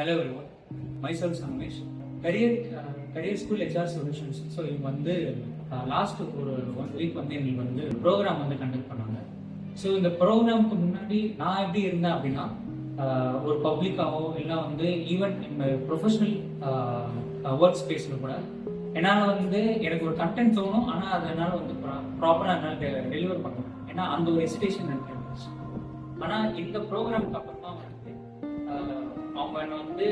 Hello everyone, myself Sanmesh. Career School HR Solutions. So இவங்க வந்து last ஒரு 1 week வந்து எங்களுக்கு வந்து ப்ரோக்ராம் வந்து கண்டக்ட் பண்ணாங்க. ஸோ இந்த ப்ரோக்ராமுக்கு முன்னாடி நான் எப்படி இருந்தேன் அப்படின்னா, ஒரு பப்ளிக்காவோ இல்லை வந்து ஈவன் இந்த ப்ரொஃபஷனல் ஒர்க் ஸ்பேஸில் கூட என்னால் வந்து எனக்கு ஒரு கண்டென்ட் தோணும், ஆனால் அதனால் வந்து ப்ராப்பராக என்னால் டெலிவர் பண்ணணும். ஏன்னா அந்த ஒரு எசிடேஷன் எனக்கு இருந்துச்சு. ஆனால் இந்த ப்ரோக்ராமுக்கு அப்புறமா வந்து அவங்க என்ன வந்து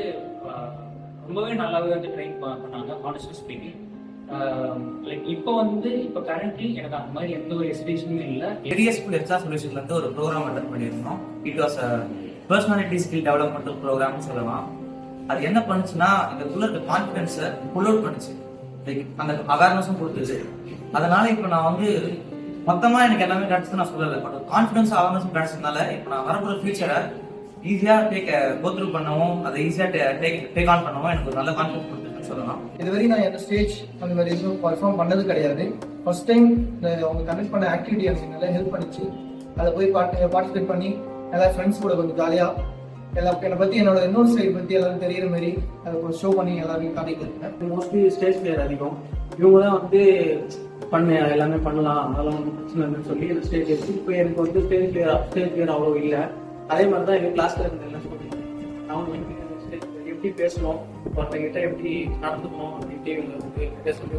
ரொம்பவே நல்லாவே வந்து ட்ரெயின் பண்ணாங்க. ஹானஸ்ட்லி ஸ்பீக்கிங், லைக் இப்போ கரண்ட்லி எனக்கு அந்த மாதிரி எந்த ஒரு எசிடேஷனும் இல்லை. கேரியர் ஸ்கூல் HR சொல்யூஷன்ல இருந்து ஒரு ப்ரோக்ராம் அட்டெண்ட் பண்ணியிருந்தோம். It was personality skill development ப்ரோக்ராம்னு சொல்லலாம். அது என்ன பண்ணுச்சுன்னா, இதுக்குள்ள இருக்க கான்ஃபிடன்ஸை புல் அவுட் பண்ணுச்சு, லைக் அந்த அவேர்னஸும் கொடுத்துச்சு. அதனால இப்போ நான் வந்து மொத்தமா எனக்கு எல்லாமே கிடைச்சது நான் சொல்லலை, பட் கான்ஃபிடன்ஸ் அவேர்னஸும் கிடைச்சதுனால இப்போ நான் வரப்போற ஃபியூச்சரை ஈஸியா கோ த்ரூ பண்ணவும், அதை ஈஸியா டேக் ஆன் பண்ணவும் எனக்கு ஒரு நல்ல கான்ஃபிடன்ஸ் கொடுத்துருக்குன்னு சொல்லலாம். இதுவரை நான் எந்த ஸ்டேஜ் அந்த மாதிரி எதுவும் பர்ஃபார்ம் பண்ணது கிடையாது. ஃபர்ஸ்ட் டைம் அவங்க கண்டக்ட் பண்ண ஆக்டிவிட்டி எனக்கு நல்லா ஹெல்ப் பண்ணிச்சு. அதை போய் பார்ட்டிசிபேட் பண்ணி எல்லா ஃப்ரெண்ட்ஸ் கூட கொஞ்சம் ஜாலியாக என்னை பற்றி என்னோட இன்னொரு சைடு பற்றி எல்லாரும் தெரியுற மாதிரி அதை கொஞ்சம் ஷோ பண்ணி எல்லாரையும் காட்டிட்டு மோஸ்ட்லி ஸ்டேஜ் பிளேயர் அதிகம். இவங்க தான் வந்து எல்லாமே பண்ணலாம், அதெல்லாம் வந்து பிரச்சனை இல்லைன்னு சொல்லி அந்த ஸ்டேஜ் எடுத்து இப்போ எனக்கு வந்து ஸ்டேஜ் பிளேயர் அவ்வளோ இல்லை. அதே மாதிரி தான் எங்கள் கிளாஸ்ல இருந்து எல்லாம் சொல்லி அவங்க வந்து எப்படி பேசணும், ஒருத்தங்கிட்ட எப்படி நடந்துக்கணும் அப்படின்ட்டு பேச சொல்லி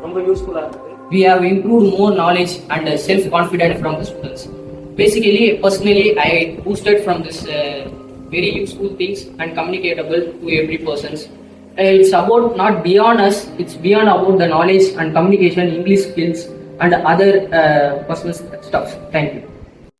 ரொம்ப யூஸ்ஃபுல்லாக இருக்குது. We have improved more knowledge and self-confidence from the students. Basically, personally, I boosted from this very useful things and communicatable to every person. It's about not beyond us, it's beyond about the knowledge and communication, English skills and other personal stuff. Thank you.